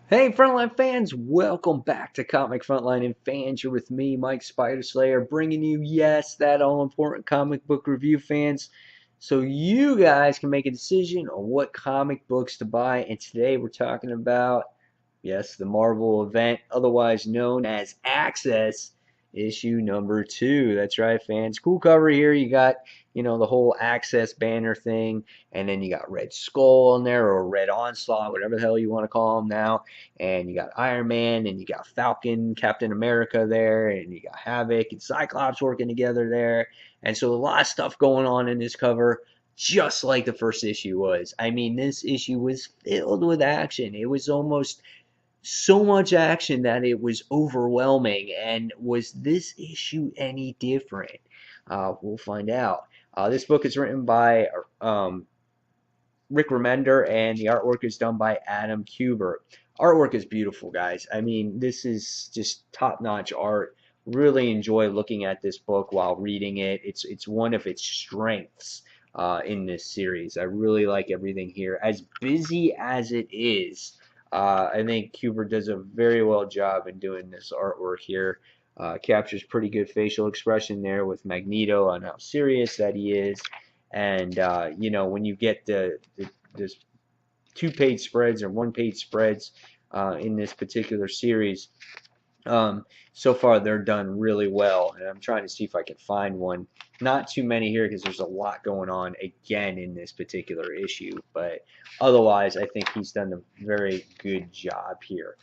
Hey, Frontline fans, welcome back to Comic Frontline and Fans. You're with me, Mike Spider Slayer, bringing you, yes, that all important comic book review, fans. So you guys can make a decision on what comic books to buy. And today we're talking about, yes, the Marvel event, otherwise known as Access issue number 2. That's right, fans. Cool cover here. You got, the whole Access banner thing, and then you got Red Skull on there, or Red Onslaught, whatever the hell you want to call them now. And you got Iron Man, and you got Falcon, Captain America there, and you got Havoc and Cyclops working together there. And so a lot of stuff going on in this cover, just like the first issue was. I mean, this issue was filled with action. It was almost so much action that it was overwhelming. And was this issue any different? We'll find out. This book is written by Rick Remender, and the artwork is done by Adam Kubert. Artwork is beautiful, guys. I mean, this is just top-notch art. Really enjoy looking at this book while reading it. It's one of its strengths in this series. I really like everything here. As busy as it is, I think Kubert does a very well job in doing this artwork here. Captures pretty good facial expression there with Magneto on how serious that he is. And when you get this 2-page spreads or 1-page spreads in this particular series, so far they're done really well. And I'm trying to see if I can find one. Not too many here because there's a lot going on again in this particular issue, but otherwise I think he's done a very good job here.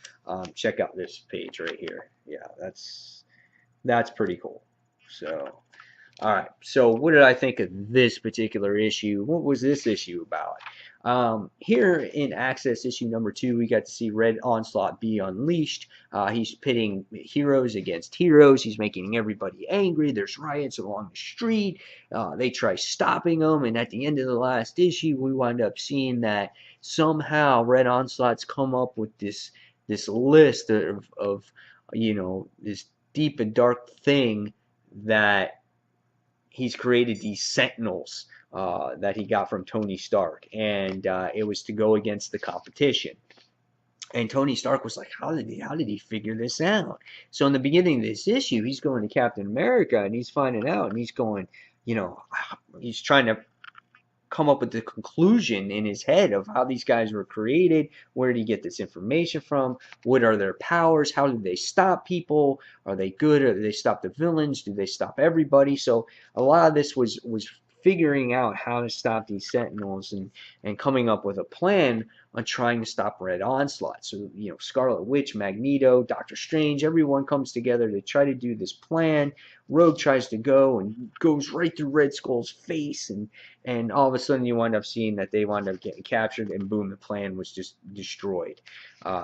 Check out this page right here. Yeah, that's pretty cool. So all right, so what did I think of this particular issue? What was this issue about? Here in Access issue number 2, we got to see Red Onslaught be unleashed. He's pitting heroes against heroes. He's making everybody angry. There's riots along the street. They try stopping him, and at the end of the last issue, we wind up seeing that somehow Red Onslaught's come up with this list of this deep and dark thing that he's created these Sentinels that he got from Tony Stark, and it was to go against the competition. And Tony Stark was like, how did he figure this out? So in the beginning of this issue, he's going to Captain America, and he's finding out, and he's going, he's trying to come up with the conclusion in his head of how these guys were created. Where did he get this information from? What are their powers? How do they stop people? Are they good? Or do they stop the villains? Do they stop everybody? So a lot of this was figuring out how to stop these Sentinels and coming up with a plan on trying to stop Red Onslaught. So, Scarlet Witch, Magneto, Doctor Strange, everyone comes together to try to do this plan. Rogue tries to go and goes right through Red Skull's face, and all of a sudden you wind up seeing that they wind up getting captured, and boom, the plan was just destroyed.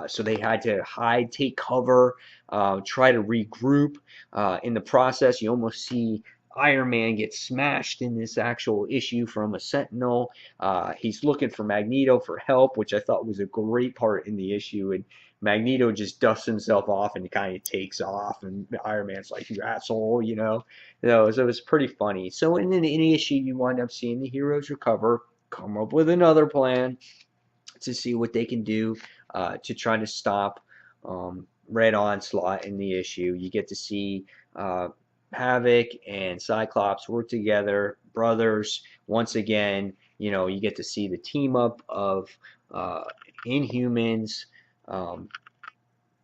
So they had to hide, take cover, try to regroup. In the process, you almost see Iron Man gets smashed in this actual issue from a Sentinel. He's looking for Magneto for help, which I thought was a great part in the issue. And Magneto just dusts himself off and kind of takes off. And Iron Man's like, you asshole, So it was pretty funny. So in the issue, you wind up seeing the heroes recover, come up with another plan to see what they can do to try to stop Red Onslaught in the issue. You get to see Havoc and Cyclops work together, brothers. Once again, you get to see the team up of Inhumans,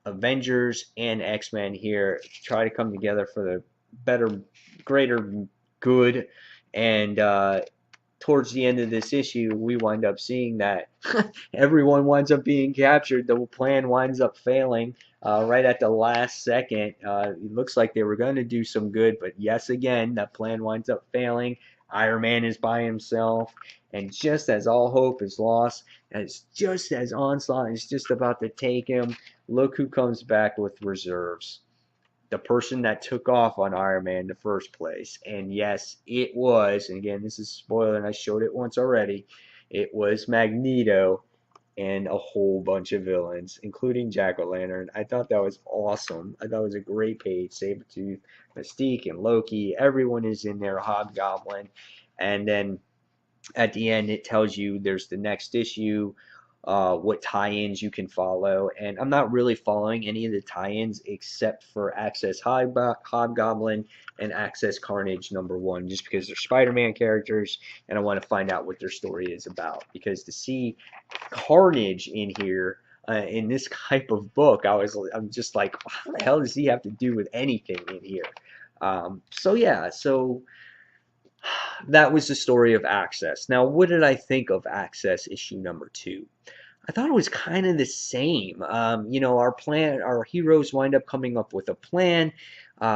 Avengers, and X-Men here try to come together for the better, greater good. And towards the end of this issue, we wind up seeing that everyone winds up being captured. The plan winds up failing right at the last second. It looks like they were going to do some good, but yes, again, that plan winds up failing. Iron Man is by himself, and just as all hope is lost, just as Onslaught is just about to take him, look who comes back with reserves. The person that took off on Iron Man in the first place. And yes, it was, and again, this is a spoiler, and I showed it once already, it was Magneto and a whole bunch of villains, including Jack-O-Lantern. I thought that was awesome. I thought it was a great page. Sabretooth, Mystique, and Loki. Everyone is in there, Hobgoblin. And then at the end, it tells you there's the next issue. what tie-ins you can follow, and I'm not really following any of the tie-ins except for Access Hobgoblin and Access Carnage #1, just because they're Spider-Man characters, and I want to find out what their story is about. Because to see Carnage in here in this type of book, I'm just like, how the hell does he have to do with anything in here? So yeah, so that was the story of Access. Now, what did I think of Access issue #2? I thought it was kind of the same. You know, our heroes wind up coming up with a plan.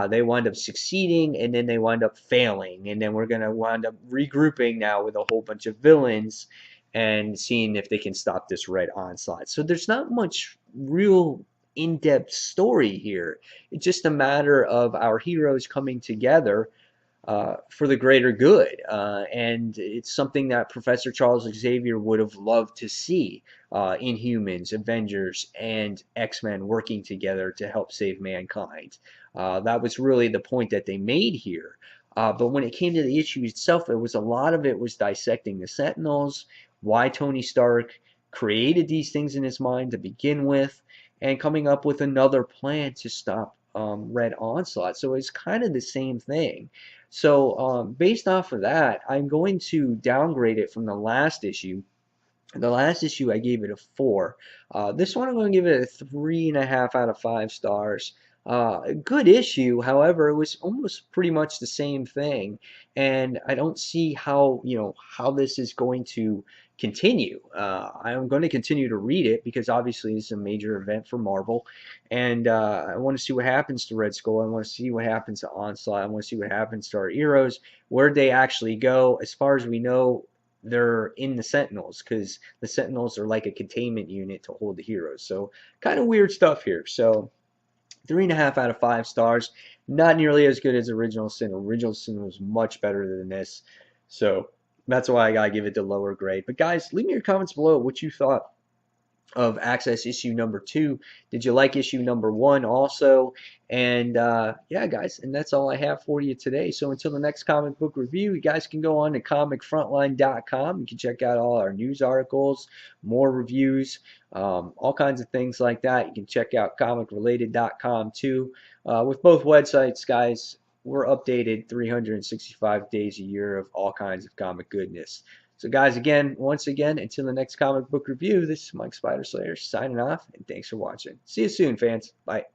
They wind up succeeding, and then they wind up failing. And then we're going to wind up regrouping now with a whole bunch of villains and seeing if they can stop this red onslaught. So there's not much real in-depth story here. It's just a matter of our heroes coming together for the greater good. And it's something that Professor Charles Xavier would have loved to see. Inhumans, Avengers, and X-Men working together to help save mankind. That was really the point that they made here. But when it came to the issue itself, a lot of it was dissecting the Sentinels, why Tony Stark created these things in his mind to begin with, and coming up with another plan to stop Red Onslaught. So it's kind of the same thing. So based off of that, I'm going to downgrade it from the last issue. The last issue I gave it a 4. This one I'm going to give it a 3.5 out of 5 stars. A good issue, however, it was almost pretty much the same thing, and I don't see how how this is going to continue. I'm going to continue to read it because obviously it's a major event for Marvel, and I want to see what happens to Red Skull. I want to see what happens to Onslaught. I want to see what happens to our heroes, where they actually go. As far as we know, they're in the Sentinels because the Sentinels are like a containment unit to hold the heroes. So kind of weird stuff here. So 3.5 out of 5 stars. Not nearly as good as Original Sin. Original Sin was much better than this. So that's why I gotta give it the lower grade. But guys, leave me your comments below what you thought of Access issue #2. Did you like issue #1 also? And yeah, guys, and that's all I have for you today. So until the next comic book review, you guys can go on to comicfrontline.com. You can check out all our news articles, more reviews, all kinds of things like that. You can check out comicrelated.com too. With both websites, guys, we're updated 365 days a year of all kinds of comic goodness. So guys, once again, until the next comic book review, this is Mike Spider Slayer signing off, and thanks for watching. See you soon, fans. Bye.